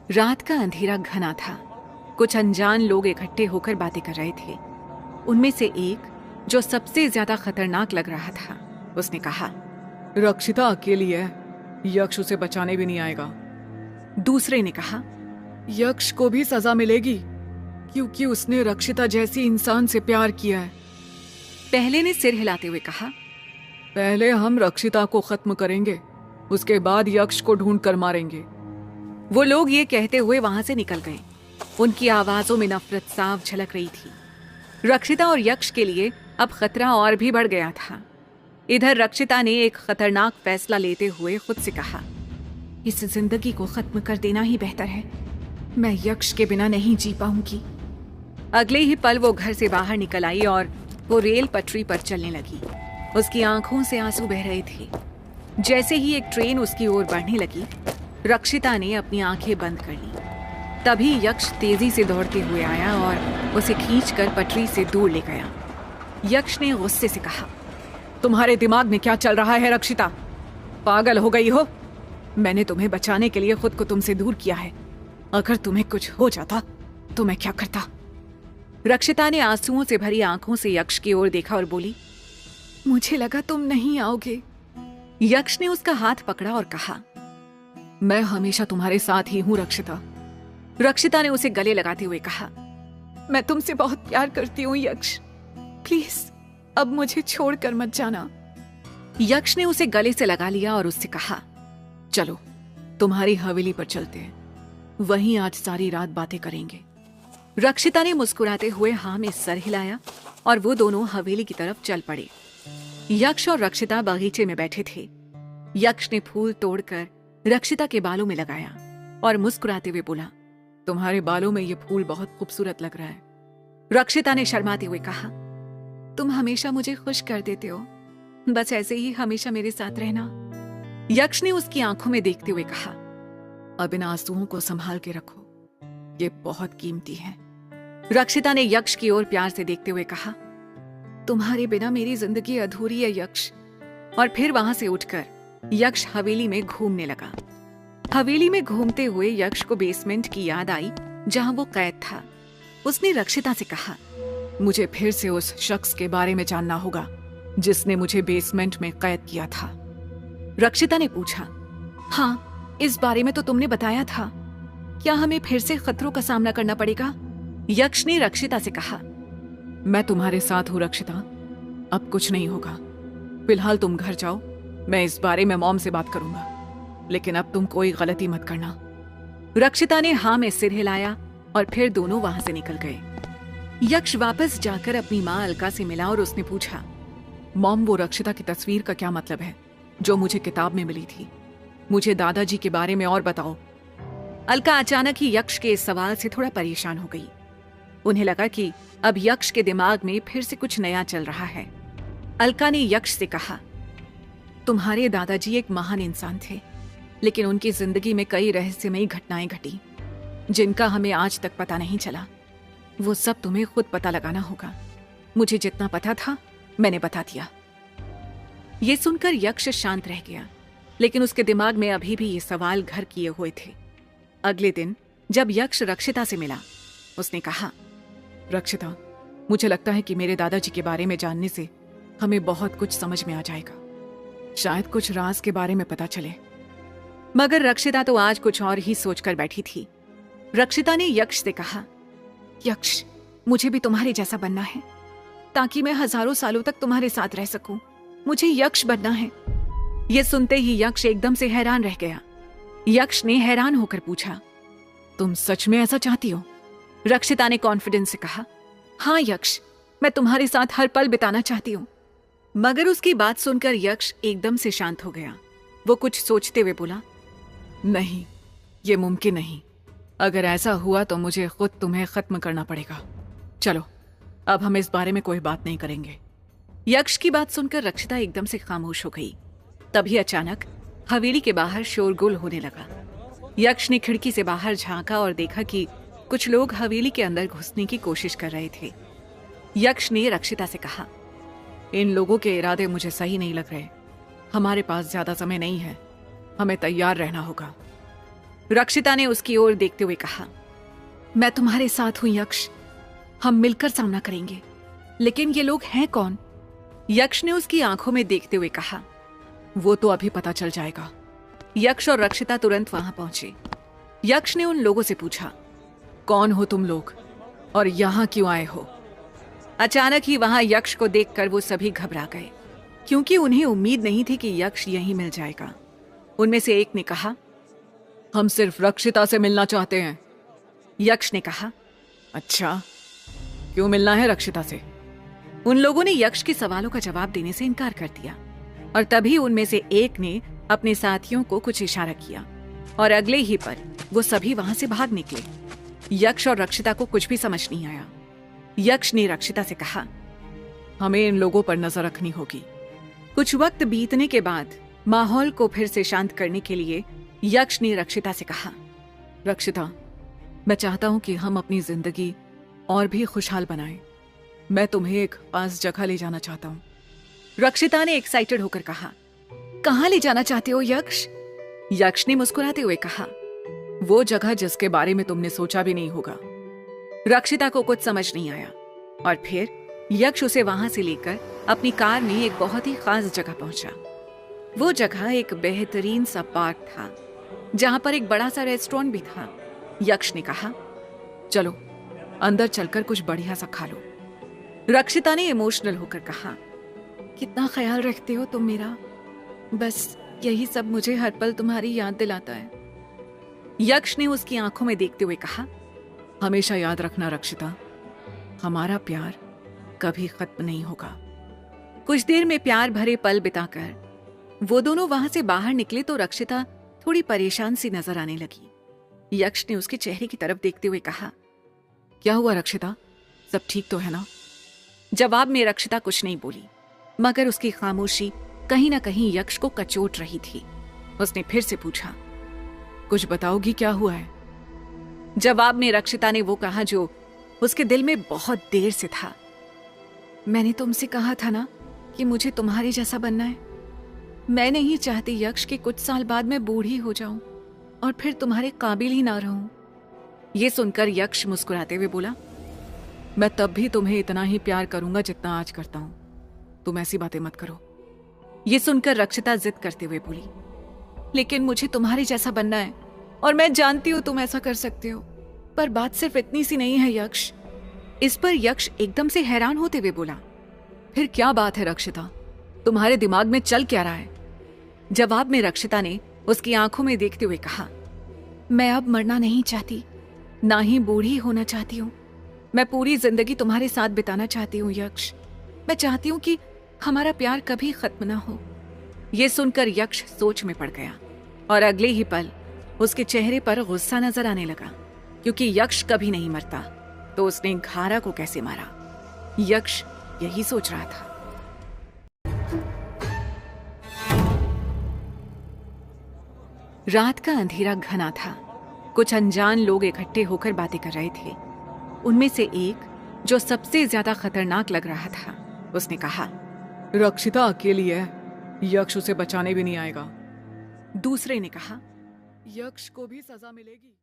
रात का अंधेरा घना था। कुछ अनजान लोग इकट्ठे होकर बातें कर रहे थे। उनमें से एक, जो सबसे ज्यादा खतरनाक लग रहा था, उसने कहा, रक्षिता अकेली है, यक्ष उसे बचाने भी नहीं आएगा। दूसरे ने कहा, यक्ष को भी सजा मिलेगी क्योंकि उसने रक्षिता जैसी इंसान से प्यार किया है। पहले ने सिर हिलाते हुए कहा, पहले हम रक्षिता को खत्म करेंगे, उसके बाद यक्ष को ढूंढ कर मारेंगे। वो लोग ये कहते हुए वहां से निकल गए। उनकी आवाजों में नफरत साफ झलक रही थी। रक्षिता और यक्ष के लिए अब खतरा और भी बढ़ गया था। इधर रक्षिता ने एक खतरनाक फैसला लेते हुए खुद से कहा, इस जिंदगी को खत्म कर देना ही बेहतर है। मैं यक्ष के बिना नहीं जी पाऊंगी। अगले ही पल वो घर से बाहर निकल आई और वो रेल पटरी पर चलने लगी। उसकी आंखों से आंसू बह रहे थे। जैसे ही एक ट्रेन उसकी ओर बढ़ने लगी, रक्षिता ने अपनी आंखें बंद कर ली। तभी यक्ष तेजी से दौड़ते हुए आया और उसे खींचकर पटरी से दूर ले गया। यक्ष ने गुस्से से कहा, तुम्हारे दिमाग में क्या चल रहा है रक्षिता? पागल हो गई हो? मैंने तुम्हें बचाने के लिए खुद को तुमसे दूर किया है। अगर तुम्हें कुछ हो जाता तो मैं क्या करता? रक्षिता ने आंसुओं से भरी आंखों से यक्ष की ओर देखा और बोली, मुझे लगा तुम नहीं आओगे। यक्ष ने उसका हाथ पकड़ा और कहा, मैं हमेशा तुम्हारे साथ ही हूं रक्षिता। रक्षिता ने उसे गले लगाते हुए कहा, मैं तुमसे बहुत प्यार करती हूँ यक्ष, प्लीज अब मुझे छोड़कर मत जाना। यक्ष ने उसे गले से लगा लिया और उससे कहा, चलो तुम्हारी हवेली पर चलते हैं, वहीं आज सारी रात बातें करेंगे। रक्षिता ने मुस्कुराते हुए हाँ में सर हिलाया और वो दोनों हवेली की तरफ चल पड़े। यक्ष और रक्षिता बगीचे में बैठे थे। यक्ष ने फूल तोड़कर रक्षिता के बालों में लगाया और मुस्कुराते हुए बोला, तुम्हारे बालों में ये फूल बहुत खूबसूरत लग रहा है। रक्षिता ने शर्माते हुए कहा, तुम हमेशा मुझे खुश कर देते हो, बस ऐसे ही हमेशा मेरे साथ रहना। यक्ष ने उसकी आंखों में देखते हुए कहा, अब इन आंसुओं को संभाल के रखो, ये बहुत कीमती है। रक्षिता ने यक्ष की ओर प्यार से देखते हुए कहा, तुम्हारे बिना मेरी जिंदगी अधूरी है यक्ष। और फिर वहां से उठकर यक्ष हवेली में घूमने लगा। हवेली में घूमते हुए यक्ष को बेसमेंट की याद आई जहां वो कैद था। उसने रक्षिता से कहा, मुझे फिर से उस शख्स के बारे में जानना होगा जिसने मुझे बेसमेंट में कैद किया था। रक्षिता ने पूछा, हाँ, इस बारे में तो तुमने बताया था। क्या हमें फिर से खतरों का सामना करना पड़ेगा? यक्ष ने रक्षिता से कहा, मैं तुम्हारे साथ हूं रक्षिता, अब कुछ नहीं होगा। फिलहाल तुम घर जाओ, मैं इस बारे में मॉम से बात करूंगा, लेकिन अब तुम कोई गलती मत करना। रक्षिता ने हाँ में सिर हिलाया और फिर दोनों वहां से निकल गए। यक्ष वापस जाकर अपनी माँ अलका से मिला और उसने पूछा, मॉम, वो रक्षिता की तस्वीर का क्या मतलब है जो मुझे किताब में मिली थी? मुझे दादाजी के बारे में और बताओ। अलका अचानक ही यक्ष के इस सवाल से थोड़ा परेशान हो गई। उन्हें लगा कि अब यक्ष के दिमाग में फिर से कुछ नया चल रहा है। अलका ने यक्ष से कहा, तुम्हारे दादाजी एक महान इंसान थे, लेकिन उनकी जिंदगी में कई रहस्यमयी घटनाएं घटी जिनका हमें आज तक पता नहीं चला। वो सब तुम्हें खुद पता लगाना होगा। मुझे जितना पता था मैंने बता दिया। ये सुनकर यक्ष शांत रह गया, लेकिन उसके दिमाग में अभी भी ये सवाल घर किए हुए थे। अगले दिन जब यक्ष रक्षिता से मिला, उसने कहा, रक्षिता, मुझे लगता है कि मेरे दादाजी के बारे में जानने से हमें बहुत कुछ समझ में आ जाएगा। शायद कुछ राज के बारे में पता चले। मगर रक्षिता तो आज कुछ और ही सोचकर बैठी थी। रक्षिता ने यक्ष से कहा, यक्ष, मुझे भी तुम्हारे जैसा बनना है ताकि मैं हजारों सालों तक तुम्हारे साथ रह सकूं। मुझे यक्ष बनना है। यह सुनते ही यक्ष एकदम से हैरान रह गया। यक्ष ने हैरान होकर पूछा, तुम सच में ऐसा चाहती हो? रक्षिता ने कॉन्फिडेंस से कहा, हाँ यक्ष, मैं तुम्हारे साथ हर पल बिताना चाहती हूँ। मगर उसकी बात सुनकर यक्ष एकदम से शांत हो गया। वो कुछ सोचते हुए बोला, नहीं, ये मुमकिन नहीं। अगर ऐसा हुआ तो मुझे खुद तुम्हें खत्म करना पड़ेगा। चलो, अब हम इस बारे में कोई बात नहीं करेंगे। यक्ष की बात सुनकर रक्षिता एकदम से खामोश हो गई। तभी अचानक हवेली के बाहर शोरगुल होने लगा। यक्ष ने खिड़की से बाहर झांका और देखा कि कुछ लोग हवेली के अंदर घुसने की कोशिश कर रहे थे। यक्ष ने रक्षिता से कहा, इन लोगों के इरादे मुझे सही नहीं लग रहे। हमारे पास ज्यादा समय नहीं है, हमें तैयार रहना होगा। रक्षिता ने उसकी ओर देखते हुए कहा, मैं तुम्हारे साथ हूं यक्ष, हम मिलकर सामना करेंगे। लेकिन ये लोग हैं कौन? यक्ष ने उसकी आंखों में देखते हुए कहा, वो तो अभी पता चल जाएगा। यक्ष और रक्षिता तुरंत वहां पहुंचे। यक्ष ने उन लोगों से पूछा, कौन हो तुम लोग और यहां क्यों आए हो? अचानक ही वहां यक्ष को देखकर वो सभी घबरा गए, क्योंकि उन्हें उम्मीद नहीं थी कि यक्ष यहीं मिल जाएगा। उनमें से एक ने कहा, हम सिर्फ रक्षिता से मिलना चाहते हैं। यक्ष ने कहा, अच्छा, क्यों मिलना है रक्षिता से? उन लोगों ने यक्ष के सवालों का जवाब देने से इनकार कर दिया और तभी उनमें से एक ने अपने साथियों को कुछ इशारा किया और अगले ही पल वो सभी वहां से भाग निकले। यक्ष और रक्षिता को कुछ भी समझ नहीं आया। यक्ष ने रक्षिता से कहा, हमें इन लोगों पर नजर रखनी होगी। कुछ वक्त बीतने के बाद माहौल को फिर से शांत करने के लिए यक्ष ने रक्षिता से कहा, रक्षिता, मैं चाहता हूं कि हम अपनी जिंदगी और भी खुशहाल बनाएं। मैं तुम्हें एक खास जगह ले जाना चाहता हूं। रक्षिता ने एक्साइटेड होकर कहा, कहां ले जाना चाहते हो यक्ष? यक्ष ने मुस्कुराते हुए कहा, वो जगह जिसके बारे में तुमने सोचा भी नहीं होगा। रक्षिता को कुछ समझ नहीं आया और फिर यक्ष उसे वहां से लेकर अपनी कार में एक बहुत ही खास जगह पहुंचा। वो जगह एक बेहतरीन सा पार्क था जहां पर एक बड़ा सा रेस्टोरेंट भी था। यक्ष ने कहा, चलो अंदर चलकर कुछ बढ़िया सा खा लो। रक्षिता ने इमोशनल होकर कहा, कितना ख्याल रखते हो तुम मेरा, बस यही सब मुझे हर पल तुम्हारी याद दिलाता है। यक्ष ने उसकी आंखों में देखते हुए कहा, हमेशा याद रखना रक्षिता, हमारा प्यार कभी खत्म नहीं होगा। कुछ देर में प्यार भरे पल बिताकर वो दोनों वहां से बाहर निकले तो रक्षिता थोड़ी परेशान सी नजर आने लगी। यक्ष ने उसके चेहरे की तरफ देखते हुए कहा, क्या हुआ रक्षिता, सब ठीक तो है ना? जवाब में रक्षिता कुछ नहीं बोली, मगर उसकी खामोशी कहीं ना कहीं यक्ष को कचोट रही थी। उसने फिर से पूछा, कुछ बताओगी क्या हुआ है? जवाब में रक्षिता ने वो कहा जो उसके दिल में बहुत देर से था, मैंने तुमसे कहा था ना कि मुझे तुम्हारे जैसा बनना है। मैं नहीं चाहती यक्ष के कुछ साल बाद मैं बूढ़ी हो जाऊं और फिर तुम्हारे काबिल ही ना रहूं। ये सुनकर यक्ष मुस्कुराते हुए बोला, मैं तब भी तुम्हें इतना ही प्यार करूंगा जितना आज करता हूं। तुम ऐसी बातें मत करो। ये सुनकर रक्षिता जिद करते हुए बोली, लेकिन मुझे तुम्हारे जैसा बनना है और मैं जानती हूं तुम ऐसा कर सकते हो, पर बात सिर्फ इतनी सी नहीं है यक्ष। इस पर यक्ष एकदम से हैरान होते हुए बोला, फिर क्या बात है रक्षिता, तुम्हारे दिमाग में चल क्या रहा है? जवाब में रक्षिता ने उसकी आंखों में देखते हुए कहा, मैं अब मरना नहीं चाहती, ना ही बूढ़ी होना चाहती हूँ। मैं पूरी जिंदगी तुम्हारे साथ बिताना चाहती हूँ यक्ष। मैं चाहती हूँ कि हमारा प्यार कभी खत्म ना हो। यह सुनकर यक्ष सोच में पड़ गया और अगले ही पल उसके चेहरे पर गुस्सा नजर आने लगा, क्योंकि यक्ष कभी नहीं मरता तो उसने घारा को कैसे मारा? यक्ष यही सोच रहा था। रात का अंधेरा घना था। कुछ अनजान लोग इकट्ठे होकर बातें कर रहे थे। उनमें से एक, जो सबसे ज्यादा खतरनाक लग रहा था, उसने कहा, रक्षिता अकेली है, यक्ष उसे बचाने भी नहीं आएगा। दूसरे ने कहा, यक्ष को भी सजा मिलेगी।